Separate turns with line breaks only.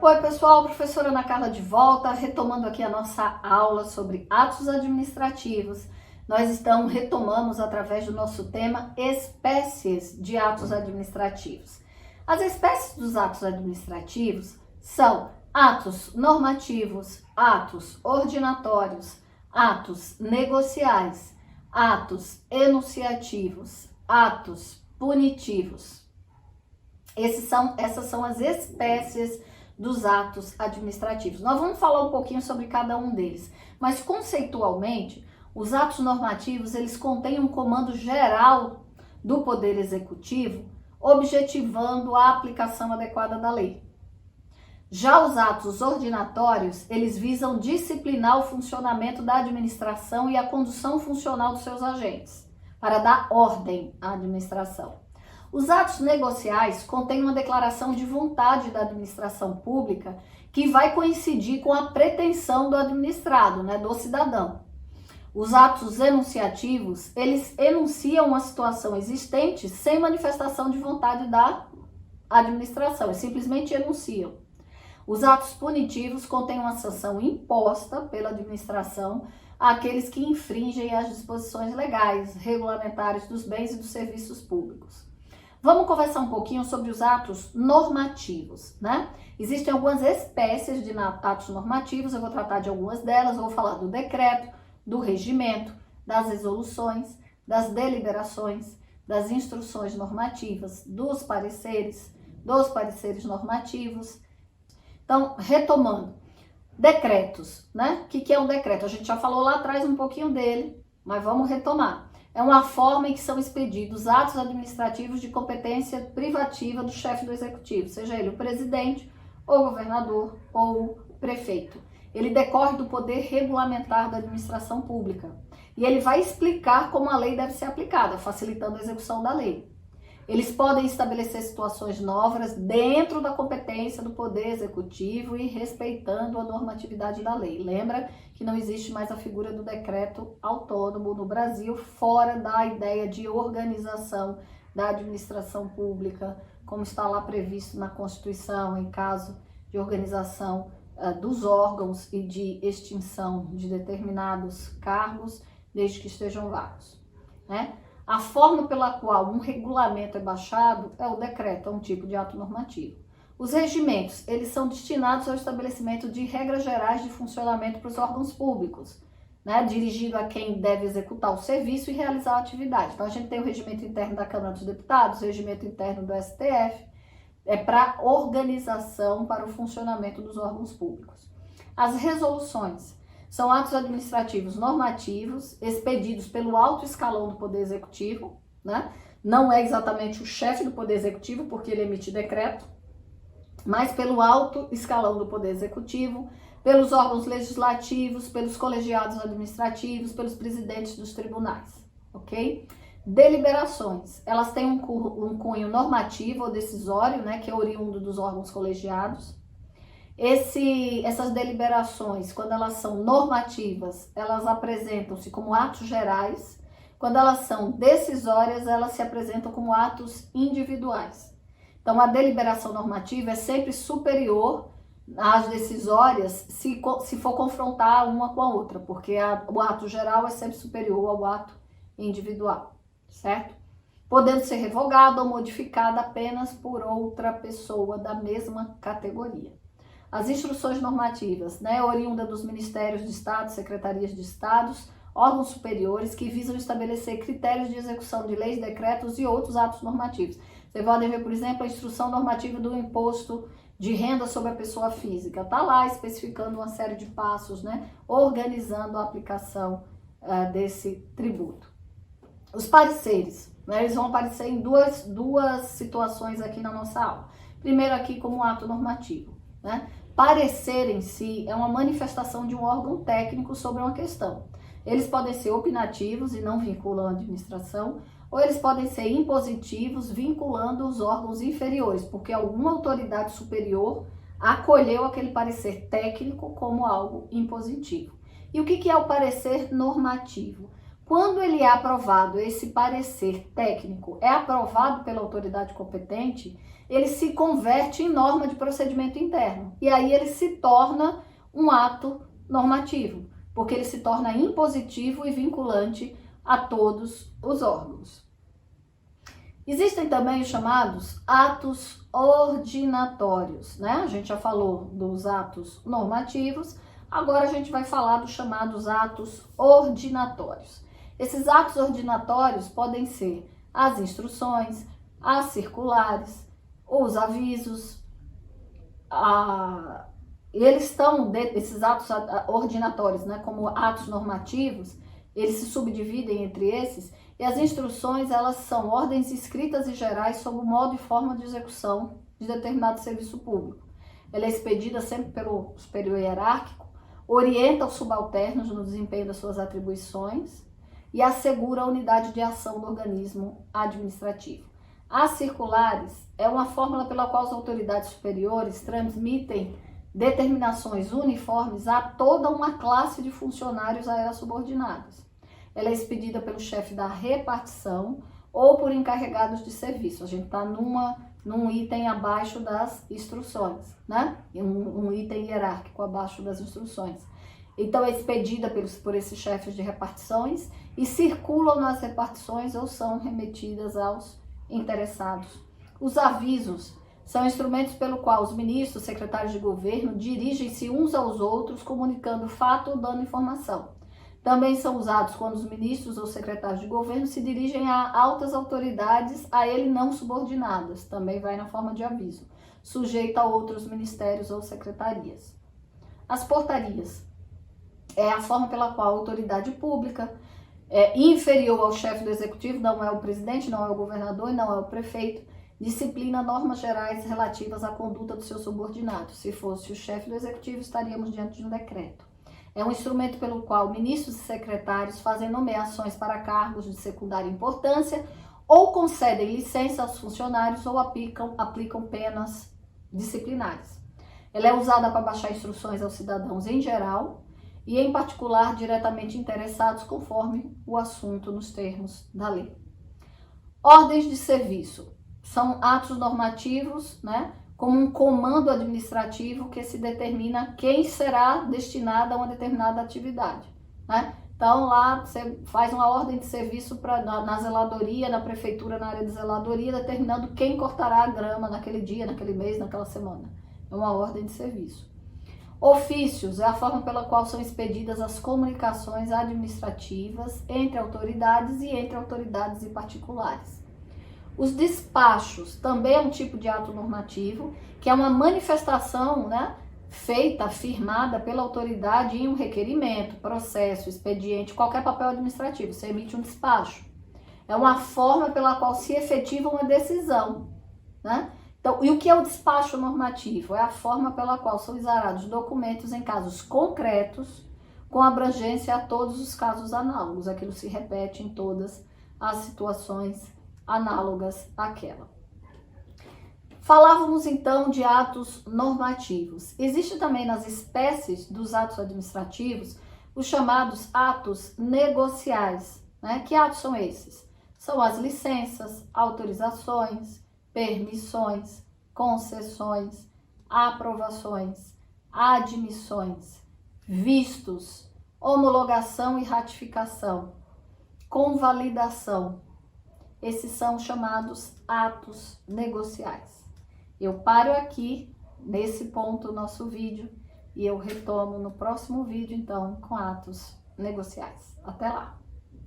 Oi pessoal, professora Ana Carla de volta, retomando aqui a nossa aula sobre atos administrativos. Nós retomamos através do nosso tema espécies de atos administrativos. As espécies dos atos administrativos são atos normativos, atos ordinatórios, atos negociais, atos enunciativos, atos punitivos. Essas são as espécies dos atos administrativos. Nós vamos falar um pouquinho sobre cada um deles, mas conceitualmente, os atos normativos, eles contêm um comando geral do Poder Executivo, objetivando a aplicação adequada da lei. Já os atos ordinatórios, eles visam disciplinar o funcionamento da administração e a condução funcional dos seus agentes, para dar ordem à administração. Os atos negociais contêm uma declaração de vontade da administração pública que vai coincidir com a pretensão do administrado, do cidadão. Os atos enunciativos, eles enunciam uma situação existente sem manifestação de vontade da administração, eles simplesmente enunciam. Os atos punitivos contêm uma sanção imposta pela administração àqueles que infringem as disposições legais, regulamentares dos bens e dos serviços públicos. Vamos conversar um pouquinho sobre os atos normativos, Existem algumas espécies de atos normativos, eu vou tratar de algumas delas, eu vou falar do decreto, do regimento, das resoluções, das deliberações, das instruções normativas, dos pareceres normativos. Então, retomando, decretos, O que é um decreto? A gente já falou lá atrás um pouquinho dele, mas vamos retomar. É uma forma em que são expedidos atos administrativos de competência privativa do chefe do executivo, seja ele o presidente, ou o governador, ou o prefeito. Ele decorre do poder regulamentar da administração pública. E ele vai explicar como a lei deve ser aplicada, facilitando a execução da lei. Eles podem estabelecer situações novas dentro da competência do poder executivo e respeitando a normatividade da lei. Lembra que não existe mais a figura do decreto autônomo no Brasil, fora da ideia de organização da administração pública, como está lá previsto na Constituição, em caso de organização dos órgãos e de extinção de determinados cargos, desde que estejam vagos, A forma pela qual um regulamento é baixado é o decreto, é um tipo de ato normativo. Os regimentos, eles são destinados ao estabelecimento de regras gerais de funcionamento para os órgãos públicos, dirigido a quem deve executar o serviço e realizar a atividade. Então, a gente tem o regimento interno da Câmara dos Deputados, o regimento interno do STF, é para organização para o funcionamento dos órgãos públicos. As resoluções são atos administrativos normativos expedidos pelo alto escalão do Poder Executivo, Não é exatamente o chefe do Poder Executivo, porque ele emite decreto, mas pelo alto escalão do Poder Executivo, pelos órgãos legislativos, pelos colegiados administrativos, pelos presidentes dos tribunais, ok? Deliberações, elas têm um cunho normativo ou decisório, que é oriundo dos órgãos colegiados. Essas deliberações, quando elas são normativas, elas apresentam-se como atos gerais. Quando elas são decisórias, elas se apresentam como atos individuais. Então, a deliberação normativa é sempre superior às decisórias se for confrontar uma com a outra, porque o ato geral é sempre superior ao ato individual, certo? Podendo ser revogada ou modificada apenas por outra pessoa da mesma categoria. As instruções normativas, oriunda dos Ministérios de Estado, Secretarias de Estados, órgãos superiores que visam estabelecer critérios de execução de leis, decretos e outros atos normativos. Você pode ver, por exemplo, a instrução normativa do imposto de renda sobre a pessoa física. Está lá especificando uma série de passos, organizando a aplicação desse tributo. Os pareceres, eles vão aparecer em duas situações aqui na nossa aula. Primeiro aqui como ato normativo. Parecer em si é uma manifestação de um órgão técnico sobre uma questão. Eles podem ser opinativos e não vinculam a administração, ou eles podem ser impositivos, vinculando os órgãos inferiores, porque alguma autoridade superior acolheu aquele parecer técnico como algo impositivo. E o que é o parecer normativo? Quando ele é aprovado, esse parecer técnico é aprovado pela autoridade competente, ele se converte em norma de procedimento interno. E aí ele se torna um ato normativo, porque ele se torna impositivo e vinculante a todos os órgãos. Existem também os chamados atos ordinatórios, né? A gente já falou dos atos normativos, agora a gente vai falar dos chamados atos ordinatórios. Esses atos ordinatórios podem ser as instruções, as circulares, os avisos, esses atos ordinatórios, né, como atos normativos, eles se subdividem entre esses, e as instruções, elas são ordens escritas e gerais sobre o modo e forma de execução de determinado serviço público. Ela é expedida sempre pelo superior hierárquico, orienta os subalternos no desempenho das suas atribuições e assegura a unidade de ação do organismo administrativo. As circulares é uma fórmula pela qual as autoridades superiores transmitem determinações uniformes a toda uma classe de funcionários a elas subordinados. Ela é expedida pelo chefe da repartição ou por encarregados de serviço. A gente está num item abaixo das instruções, né? Um item hierárquico abaixo das instruções. Então, é expedida por esses chefes de repartições e circulam nas repartições ou são remetidas aos interessados. Os avisos são instrumentos pelo qual os ministros, secretários de governo dirigem-se uns aos outros, comunicando fato ou dando informação. Também são usados quando os ministros ou secretários de governo se dirigem a altas autoridades a ele não subordinadas, também vai na forma de aviso, sujeito a outros ministérios ou secretarias. As portarias é a forma pela qual a autoridade pública inferior ao chefe do executivo, não é o presidente, não é o governador e não é o prefeito, disciplina normas gerais relativas à conduta dos seus subordinados. Se fosse o chefe do executivo, estaríamos diante de um decreto. É um instrumento pelo qual ministros e secretários fazem nomeações para cargos de secundária importância ou concedem licença aos funcionários ou aplicam penas disciplinares. Ela é usada para baixar instruções aos cidadãos em geral e, em particular, diretamente interessados conforme o assunto nos termos da lei. Ordens de serviço são atos normativos, né? Como um comando administrativo que se determina quem será destinado a uma determinada atividade, né? Então, lá você faz uma ordem de serviço na zeladoria, na prefeitura, na área de zeladoria, determinando quem cortará a grama naquele dia, naquele mês, naquela semana. É uma ordem de serviço. Ofícios é a forma pela qual são expedidas as comunicações administrativas entre autoridades e entre autoridades e particulares. Os despachos também é um tipo de ato normativo, que é uma manifestação, né, feita, firmada pela autoridade em um requerimento, processo, expediente, qualquer papel administrativo. Você emite um despacho. É uma forma pela qual se efetiva uma decisão, né? Então, e o que é o despacho normativo? É a forma pela qual são exarados documentos em casos concretos, com abrangência a todos os casos análogos. Aquilo se repete em todas as situações análogas àquela. Falávamos então de atos normativos. Existe também nas espécies dos atos administrativos os chamados atos negociais, né? Que atos são esses? São as licenças, autorizações, permissões, concessões, aprovações, admissões, vistos, homologação e ratificação, convalidação. Esses são chamados atos negociais. Eu paro aqui nesse ponto do nosso vídeo e eu retomo no próximo vídeo, então, com atos negociais. Até lá!